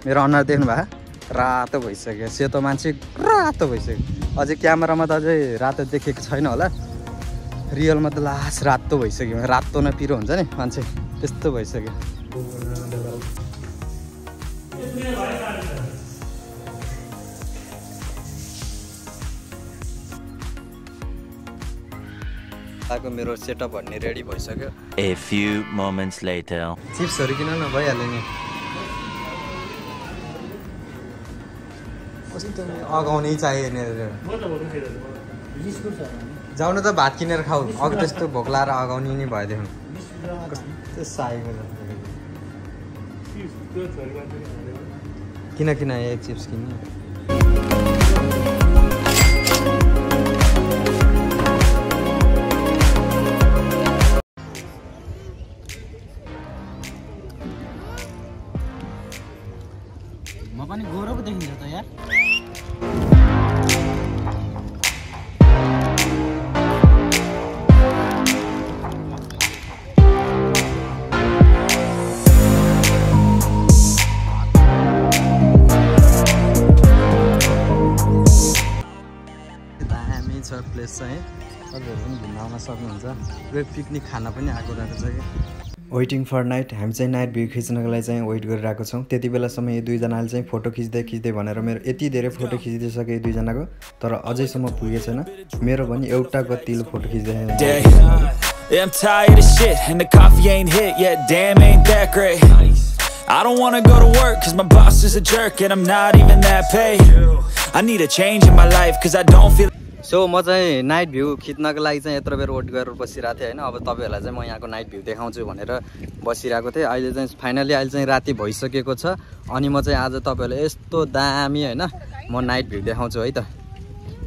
मेरो अनुहार देख्नु भयो रातो भइसक्यो सेतो मान्छे रातो भइसक्यो अझै क्यामेरामा त अझै रातो देखेको छैन होला रियलमा त लास्ट रातो भइसक्यो रातो न पिरो हुन्छ नि मान्छे त्यस्तो भइसक्यो आको मेरो सेटअप भन्ने रेडी भइसक्यो A few moments later चिप्सहरु किन न भइहाल्यो नि कस्तो अगाउनै चाहियो नि जाउन त भात किनेर खाऊ अघि त्यस्तो भोक लाएर अगाउने नि भएदेखि कस्तो साइको किन एक चिप्स किन्ने म पनि गोरो पो देखिन्छ त यार दामी छ प्लेस चाहिँ तपाईँहरू पनि घुम्न आउन सक्नुहुन्छ यो पिकनिक खाना पनि आएको रहेको छ कि वेटिङ फर नाइट हामी चाहिँ नाइट भ्यू खिच्नको लागि चाहिँ वेट गरिरहेको छौँ त्यति बेलासम्म यो दुईजनाले चाहिँ फोटो खिच्दै भनेर मेरो यति धेरै फोटो खिचिदिइसक्यो यो दुईजनाको तर अझैसम्म पुगेको छैन मेरो पनि एउटा गतिलो फोटो खिच्दै I'm tired of shit and the coffee ain't hit yet, damn ain't that great. I don't wanna go to work cause my boss is a jerk and I'm not even that paid. I need a change in my life cause I don't feel. So म चाहिँ night view खिच्नको लागि चाहिँ यत्रो बेर weight गरेर बसिरहेको थिएँ होइन अब तपाईँहरूलाई चाहिँ म यहाँको नाइट भ्यू देखाउँछु भनेर बसिरहेको थिएँ अहिले चाहिँ फाइनली अहिले चाहिँ राति भइसकेको छ अनि म चाहिँ आज तपाईँहरूलाई यस्तो दामी होइन म नाइट भ्यू देखाउँछु है त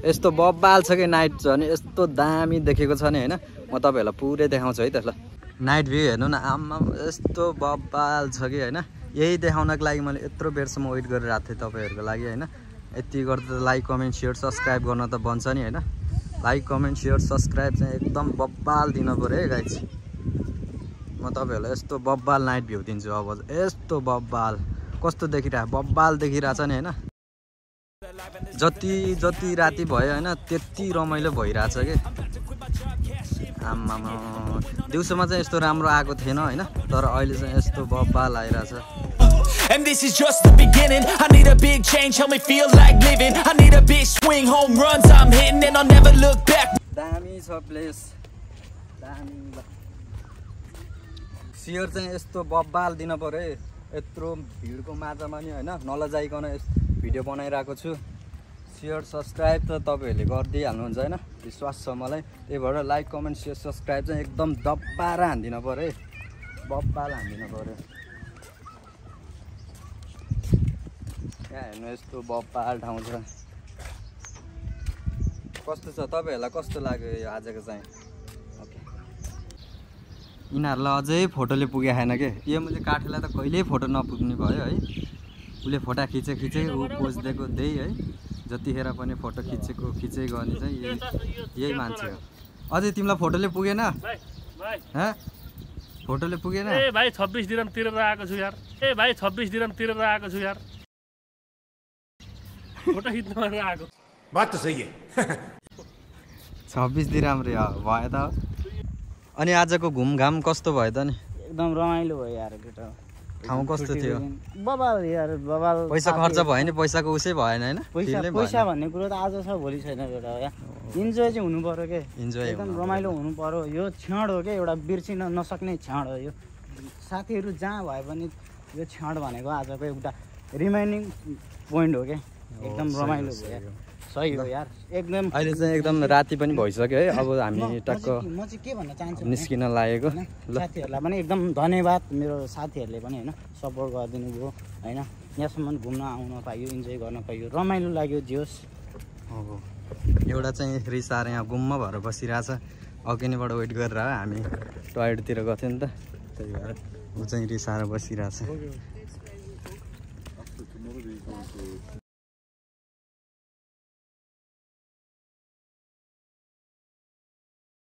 यस्तो बब्बाल छ कि नाइट छ भने यस्तो दामी देखेको छ नि होइन म तपाईँहरूलाई पुरै देखाउँछु है त ल नाइट भ्यू हेर्नु न आम्मा यस्तो बब्बाल छ कि होइन यही देखाउनको लागि मैले यत्रो बेरसम्म वेट गरिरहेको थिएँ तपाईँहरूको लागि होइन यति गर्दा त लाइक कमेन्ट सेयर सब्सक्राइब गर्न त बन्छ नि होइन लाइक कमेन्ट सेयर सब्सक्राइब चाहिँ एकदम बब्बाल दिनु पऱ्यो है गाइज म तपाईँहरूलाई यस्तो बब्बाल नाइट भ्यू दिन्छु अब यस्तो बब्बाल कस्तो देखिरहेको बब्बाल देखिरहेछ नि होइन जति राति भयो होइन त्यति रमाइलो भइरहेछ कि आम्मामा दिउँसोमा चाहिँ यस्तो राम्रो आएको थिएन होइन तर अहिले चाहिँ यस्तो बब्बाल आइरहेछ And this is just the beginning. I need a big change, help me feel like living. I need a big swing, home runs I'm hitting and I'll never look back. दामी छ प्लेस दामी share चाहिँ यस्तो बब्बाल दिन पर्यो यत्रो भिडको माझमा नि होइन नलजाइकन भिडियो बनाइरहेको छु सेयर सब्सक्राइब त तपाईँहरूले गरिदिइहाल्नुहुन्छ होइन विश्वास छ मलाई त्यही भएर लाइक कमेन्ट सेयर सब्सक्राइब चाहिँ एकदम दब्बाएर हानिदिनु पर्यो बब्बाल हानिदिनु पर्यो यहाँ हेर्नु यस्तो बब्बाल ठाउँ छ कस्तो छ तपाईँहरूलाई कस्तो लाग्यो यो आजको चाहिँ ओके यिनीहरूलाई अझै फोटोले पुगे छैन के यो मैले काठेलाई त कहिल्यै फोटो नपुग्ने भयो है उसले फोटो खिचे ऊ पोज दिएको त्यही है जतिखेर पनि फोटो खिचै गर्ने चाहिँ यही मान्छे हो अझै तिमीलाई फोटोले पुगेन फोटोले पुगेन ए भाइ 26 दिरहम तिरेर आएको छु यार फोटो खिच्न भनेर आएको बात त सही है 26 दिरहम रे भयो त अनि आजको घुमघाम कस्तो भयो त नि एकदम रमाइलो भयो यार केटा ठाउँ कस्तो थियो बबाल यार बबाल पैसा खर्च भयो नि पैसाको उसै भएन हैन पैसा भन्ने कुरो त आज छ भोलि छैन बेटा यार इन्जोय चाहिँ हुनु पर्यो के इन्जोय एकदम रमाइलो हुनु पर्यो यो क्षण हो के एउटा बिर्सिन नसक्ने क्षण हो यो साथीहरू जहाँ भए पनि यो क्षण भनेको आजको एउटा रिमाइन्डिङ पोइन्ट हो के एकदम रमाइलो भयो सही हो यार एकदम अहिले चाहिँ एकदम राति पनि भइसक्यो है अब हामी टक्क म चाहिँ के भन्न चाहन्छु निस्किन लागेको साथीहरूलाई पनि एकदम धन्यवाद मेरो साथीहरूले पनि होइन सपोर्ट गरिदिनु भयो होइन यहाँसम्म घुम्न आउन पाइयो इन्जोय गर्न पाइयो रमाइलो लाग्यो जोस् एउटा चाहिँ रिसाएर यहाँ गुम्म भएर बसिरहेछ अघि नैबाट वेट गरेर हामी टोयलेटतिर गथ्यौँ नि त त्यही भएर ऊ चाहिँ रिसाएर बसिरहेछ